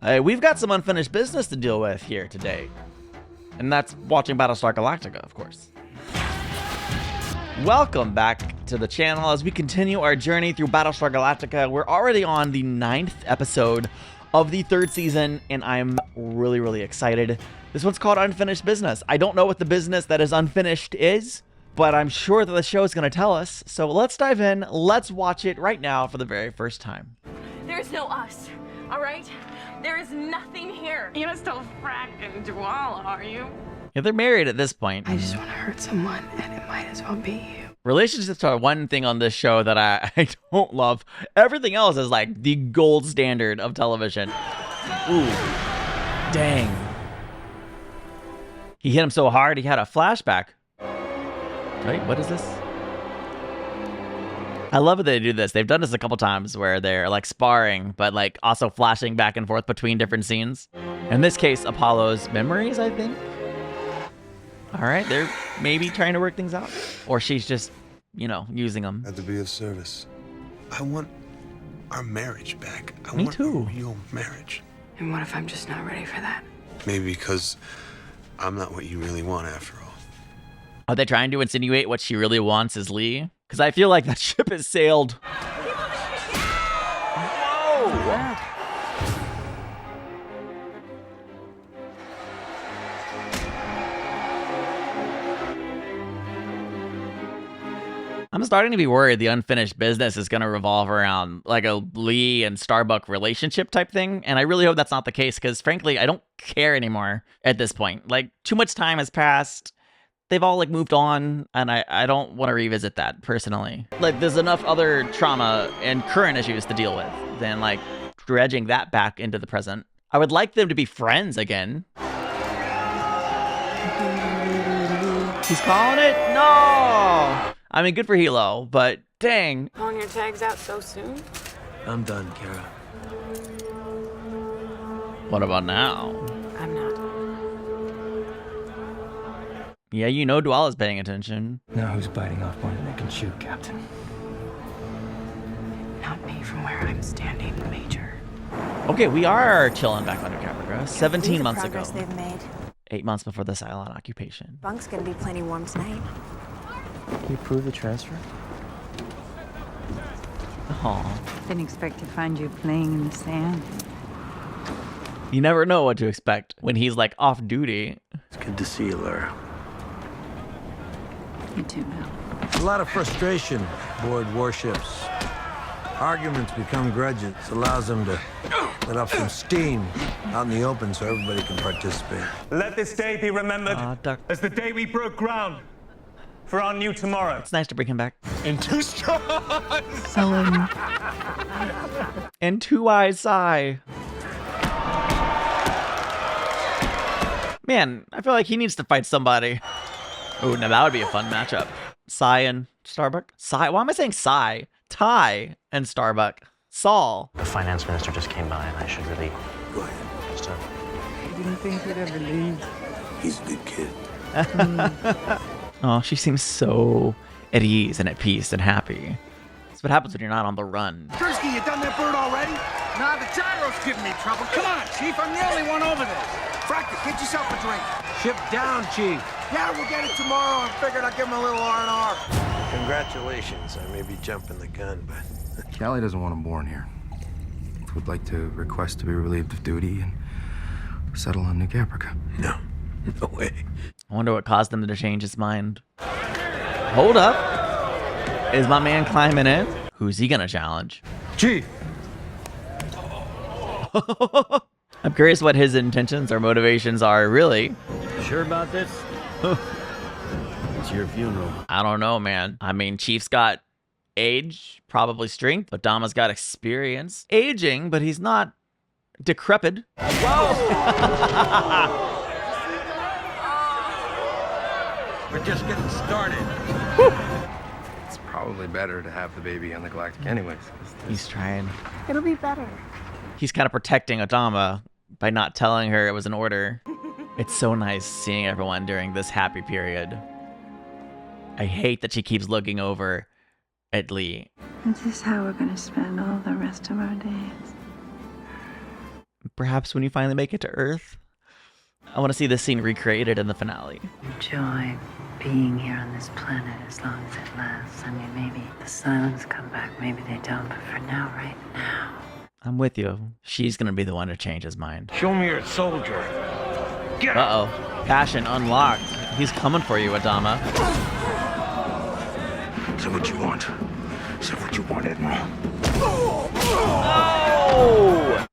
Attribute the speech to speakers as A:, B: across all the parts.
A: We've got some unfinished business to deal with here today. And that's watching Battlestar Galactica, of course. Welcome back to the channel as we continue our journey through Battlestar Galactica. We're already on the 9th episode of the 3rd season, and I'm really, really excited. This one's called Unfinished Business. I don't know what the business that is unfinished is, but I'm sure that the show is going to tell us. So let's dive in. Let's watch it right now for the very first time.
B: There's no us, all right? There is nothing here. You're still fracking Dwala, are you?
A: Yeah, they're married at this point.
C: I just want to hurt someone, and it might as well be you.
A: Relationships are one thing on this show that I don't love. Everything else is like the gold standard of television. Ooh, dang. He hit him so hard, he had a flashback. Wait, what is this? I love that they do this. They've done this a couple times where they're like sparring, but like also flashing back and forth between different scenes. In this case, Apollo's memories, I think. All right, they're maybe trying to work things out. Or she's just, you know, using them.
D: I have to be of service. I want our marriage back. I
A: Me
D: want
A: too.
D: a real marriage.
C: And what if I'm just not ready for that?
D: Maybe because I'm not what you really want after all.
A: Are they trying to insinuate what she really wants is Lee? Because I feel like that ship has sailed. Whoa! I'm starting to be worried the unfinished business is going to revolve around like a Lee and Starbuck relationship type thing. And I really hope that's not the case because frankly, I don't care anymore at this point. Like too much time has passed. They've all like moved on and I don't want to revisit that personally. Like there's enough other trauma and current issues to deal with than like dredging that back into the present. I would like them to be friends again. He's calling it? No! I mean, good for Hilo, but dang.
B: Pulling your tags out so soon?
E: I'm done, Kara.
A: What about now?
B: I'm not.
A: Yeah, you know Dwala's paying attention.
E: Now who's biting off more than they can chew, Captain?
C: Not me from where I'm standing, Major.
A: Okay, we are chilling back under Caprica. 17 months ago.
F: Progress they've made.
A: 8 months before the Cylon occupation.
F: Bunk's gonna be plenty warm tonight.
E: Can you prove the transfer?
A: Aw.
G: Didn't expect to find you playing in the sand.
A: You never know what to expect when he's like off duty.
E: It's good to see you, Lara.
G: You too, Mel.
H: A lot of frustration aboard warships. Arguments become grudges. It allows them to let off some steam out in the open so everybody can participate.
I: Let this day be remembered
A: Duck.
I: as the day we broke ground for our new tomorrow.
A: It's nice to bring him back.
I: In two strides.
A: And Two Eyes Sai. Man, I feel like he needs to fight somebody. Oh, now that would be a fun matchup. Sai and Starbuck? Sai? Why am I saying Sai? Ty and Starbuck. Saul.
J: The finance minister just came by and I should really...
D: Go ahead.
J: Just,
G: I didn't think you'd ever leave.
D: He's a good kid.
A: Oh, she seems so at ease and at peace and happy. That's what happens when you're not on the run.
K: Kursky, you done that bird already? Nah, the gyro's giving me trouble. Come on, Chief, I'm the only one over there. Fractus, get yourself a drink.
H: Ship down, Chief.
K: Yeah, we'll get it tomorrow. I figured I'd give him a little R&R.
D: Congratulations. I may be jumping the gun, but
L: Callie doesn't want him born here. Would like to request to be relieved of duty and settle on New Caprica.
D: no way.
A: I wonder what caused him to change his mind. Hold up. Is my man climbing in? Who's he gonna challenge?
H: Chief!
A: I'm curious what his intentions or motivations are, really.
E: Sure about this? It's your funeral.
A: I don't know, man. I mean, Chief's got age, probably strength, but Dama's got experience. Aging, but he's not decrepit. Whoa!
H: We're just getting started.
L: It's probably better to have the baby on the Galactic anyways.
A: He's trying.
F: It'll be better.
A: He's kind of protecting Adama by not telling her it was an order. It's so nice seeing everyone during this happy period. I hate that she keeps looking over at Lee.
G: Is this how we're gonna spend all the rest of our days?
A: perhaps when you finally make it to Earth. I want to see this scene recreated in the finale.
G: Enjoy being here on this planet as long as it lasts. I mean, maybe the silence come back, maybe they don't, but for now, right now.
A: I'm with you. She's gonna be the one to change his mind.
K: Show me your soldier. Get
A: Uh-oh. Passion unlocked. He's coming for you, Adama.
K: Say what you want. Say what you want, Admiral.
A: Oh!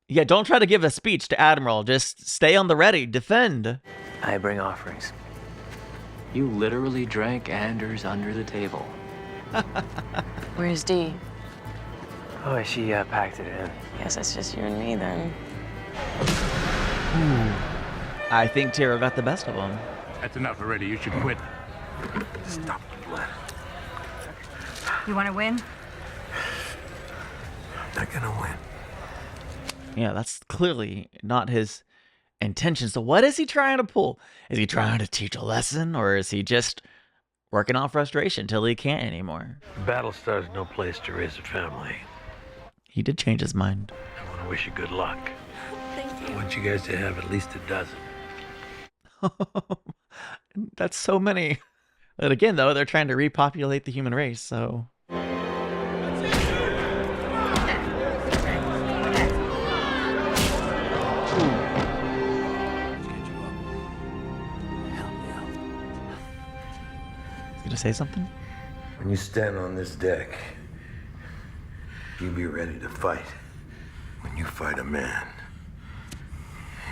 A: Yeah, don't try to give a speech to Admiral. Just stay on the ready. Defend.
J: I bring offerings. You literally drank Anders under the table.
B: Where's Dee?
J: Oh, she packed it in.
B: Guess it's just you and me then.
A: I think Tiro got the best of him.
K: That's enough already. You should quit. Stop the blood.
G: You want to win?
H: I'm not gonna win.
A: Yeah, that's clearly not his intention. So what is he trying to pull? Is he trying to teach a lesson, or is he just working on frustration till he can't anymore?
H: Battlestar's no place to raise a family.
A: He did change his mind.
H: I want to wish you good luck.
F: Thank
H: I
F: you.
H: want you guys to have at least a dozen.
A: That's so many. But again, though, they're trying to repopulate the human race, so... To say something?
H: When you stand on this deck, you be ready to fight. When you fight a man,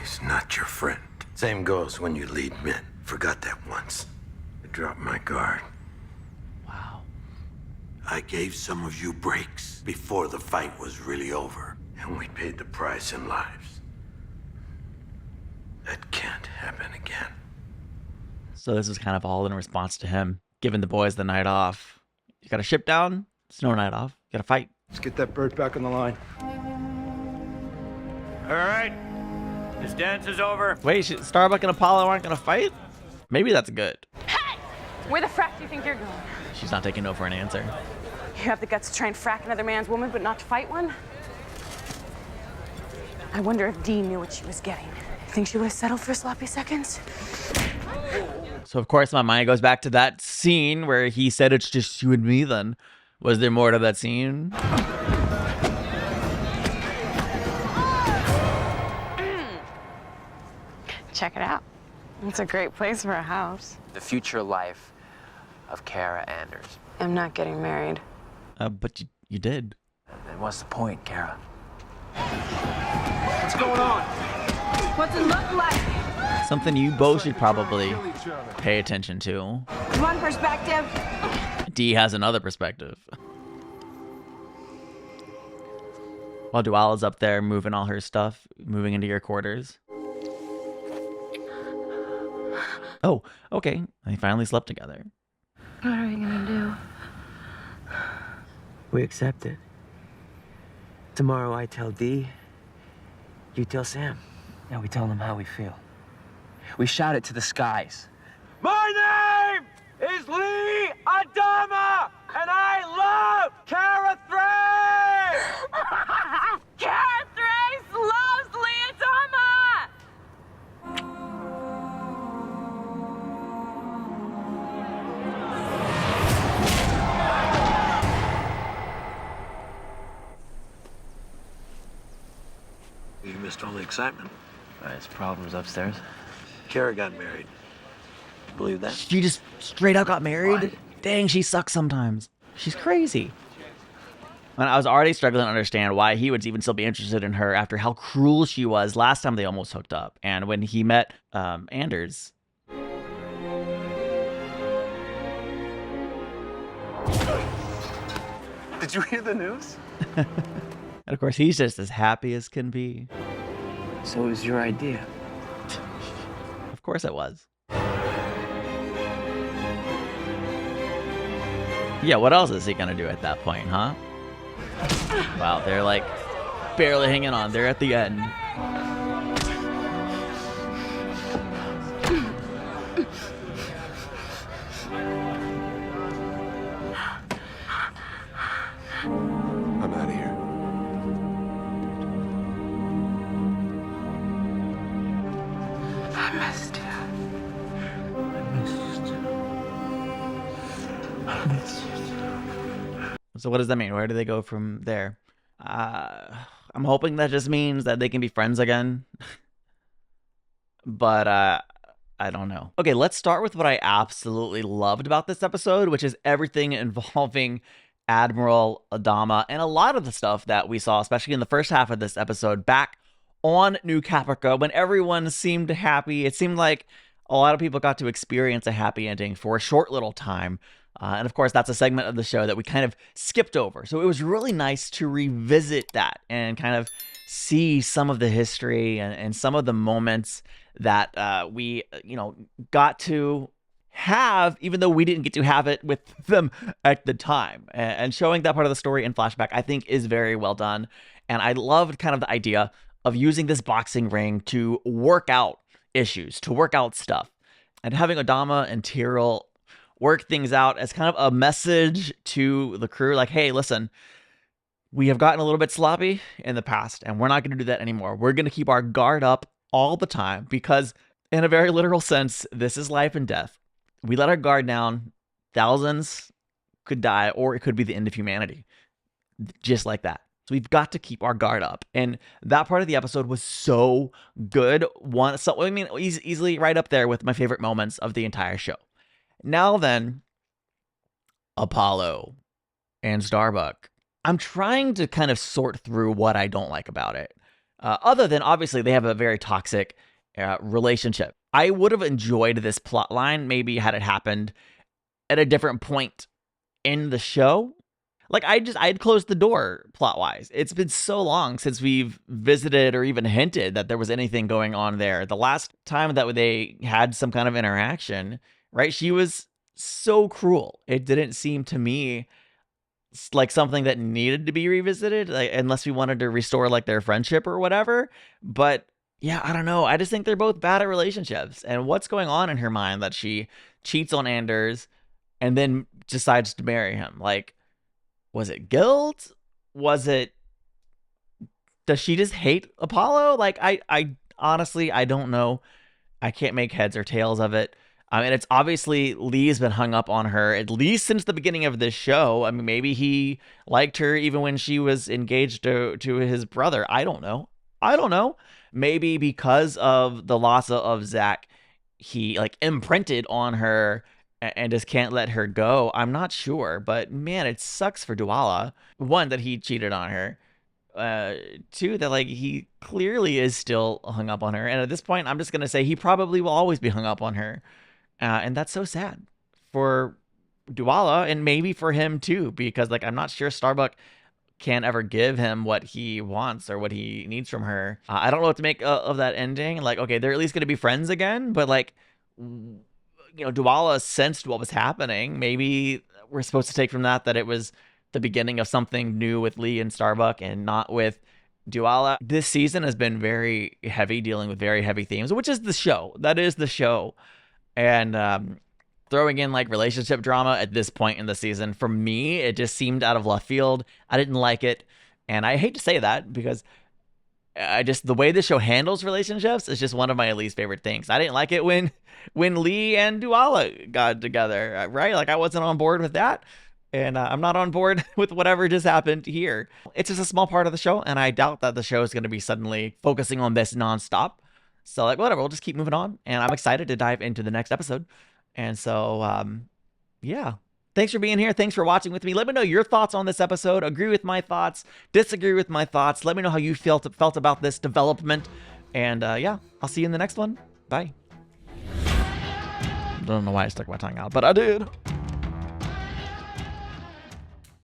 H: he's not your friend. Same goes when you lead men. Forgot that once. I dropped my guard.
A: Wow.
H: I gave some of you breaks before the fight was really over, and we paid the price in lives. That can't happen again.
A: So this is kind of all in response to him giving the boys the night off. You got a ship down? It's no night off. You gotta fight.
K: Let's get that bird back on the line.
E: All right. This dance is over.
A: Wait, Starbuck and Apollo aren't gonna fight? Maybe that's good.
B: Hey! Where the frack do you think you're going?
A: She's not taking no for an answer.
B: You have the guts to try and frack another man's woman, but not to fight one? I wonder if Dee knew what she was getting. Think she would have settled for sloppy seconds?
A: So of course my mind goes back to that scene where he said it's just you and me then. Was there more to that scene?
B: Check it out. It's a great place for a house.
J: The future life of Kara Anders.
B: I'm not getting married.
A: But you did.
J: Then what's the point, Kara?
K: What's going on?
G: What's it look like?
A: Something you both should probably pay attention to.
G: One perspective.
A: Dee has another perspective. While Duala's up there moving all her stuff, moving into your quarters. Oh, okay. They finally slept together.
C: What are you gonna do?
J: We accept it. Tomorrow I tell Dee, you tell Sam. And we tell them how we feel. We shout it to the skies.
K: My name is Lee Adama, and I love Kara Thrace!
B: Kara Thrace loves Lee Adama!
H: You missed all the excitement.
J: There's problems upstairs.
H: Kara got married. Believe that?
A: She just straight up got married?
H: What?
A: Dang, she sucks sometimes. She's crazy. And I was already struggling to understand why he would even still be interested in her after how cruel she was last time they almost hooked up. And when he met Anders.
K: Did you hear the news?
A: And of course, he's just as happy as can be.
J: So it was your idea.
A: Of course it was. Yeah, what else is he gonna do at that point, huh? Wow, they're like barely hanging on. They're at the end.
D: I'm out of here.
C: I missed you.
K: I missed you.
A: So what does that mean? Where do they go from there? I'm hoping that just means that they can be friends again. But I don't know. Okay, let's start with what I absolutely loved about this episode, which is everything involving Admiral Adama and a lot of the stuff that we saw, especially in the first half of this episode, back on New Caprica when everyone seemed happy. It seemed like a lot of people got to experience a happy ending for a short little time. And of course, that's a segment of the show that we kind of skipped over. So it was really nice to revisit that and kind of see some of the history and some of the moments that we, got to have, even though we didn't get to have it with them at the time. And showing that part of the story in flashback, I think, is very well done. And I loved kind of the idea of using this boxing ring to work out issues, to work out stuff. And having Adama and Tyrell work things out as kind of a message to the crew, like, hey, listen, we have gotten a little bit sloppy in the past, and we're not going to do that anymore. We're going to keep our guard up all the time because, in a very literal sense, this is life and death. We let our guard down, thousands could die, or it could be the end of humanity. Just like that. So we've got to keep our guard up. And that part of the episode was so good. Easily right up there with my favorite moments of the entire show. Now then, Apollo and Starbuck. I'm trying to kind of sort through what I don't like about it. Other than, obviously, they have a very toxic relationship. I would have enjoyed this plot line maybe had it happened at a different point in the show. Like, I had closed the door plot-wise. It's been so long since we've visited or even hinted that there was anything going on there. The last time that they had some kind of interaction, right, she was so cruel. It didn't seem to me like something that needed to be revisited, like, unless we wanted to restore like their friendship or whatever. But yeah, I don't know. I just think they're both bad at relationships. And what's going on in her mind that she cheats on Anders and then decides to marry him? Like, was it guilt? Does she just hate Apollo? Like, I honestly, I don't know. I can't make heads or tails of it. I mean, it's obviously Lee's been hung up on her, at least since the beginning of this show. I mean, maybe he liked her even when she was engaged to his brother. I don't know. Maybe because of the loss of Zach, he like imprinted on her and just can't let her go. I'm not sure, but man, it sucks for Duala. One, that he cheated on her. Two, that like he clearly is still hung up on her. And at this point, I'm just going to say he probably will always be hung up on her. And that's so sad for Duala and maybe for him too, because like I'm not sure Starbuck can ever give him what he wants or what he needs from her. I don't know what to make of that ending. Like, okay, they're at least going to be friends again, but like, Duala sensed what was happening. Maybe we're supposed to take from that it was the beginning of something new with Lee and Starbuck and not with Duala. This season has been very heavy, dealing with very heavy themes, which is the show. That is the show. And throwing in like relationship drama at this point in the season, for me, it just seemed out of left field. I didn't like it. And I hate to say that because the way the show handles relationships is just one of my least favorite things. I didn't like it when Lee and Duala got together, right? Like I wasn't on board with that. And I'm not on board with whatever just happened here. It's just a small part of the show. And I doubt that the show is going to be suddenly focusing on this nonstop. So like, whatever, we'll just keep moving on. And I'm excited to dive into the next episode. And so, yeah. Thanks for being here. Thanks for watching with me. Let me know your thoughts on this episode. Agree with my thoughts. Disagree with my thoughts. Let me know how you felt about this development. And yeah, I'll see you in the next one. Bye. Don't know why I stuck my tongue out, but I did.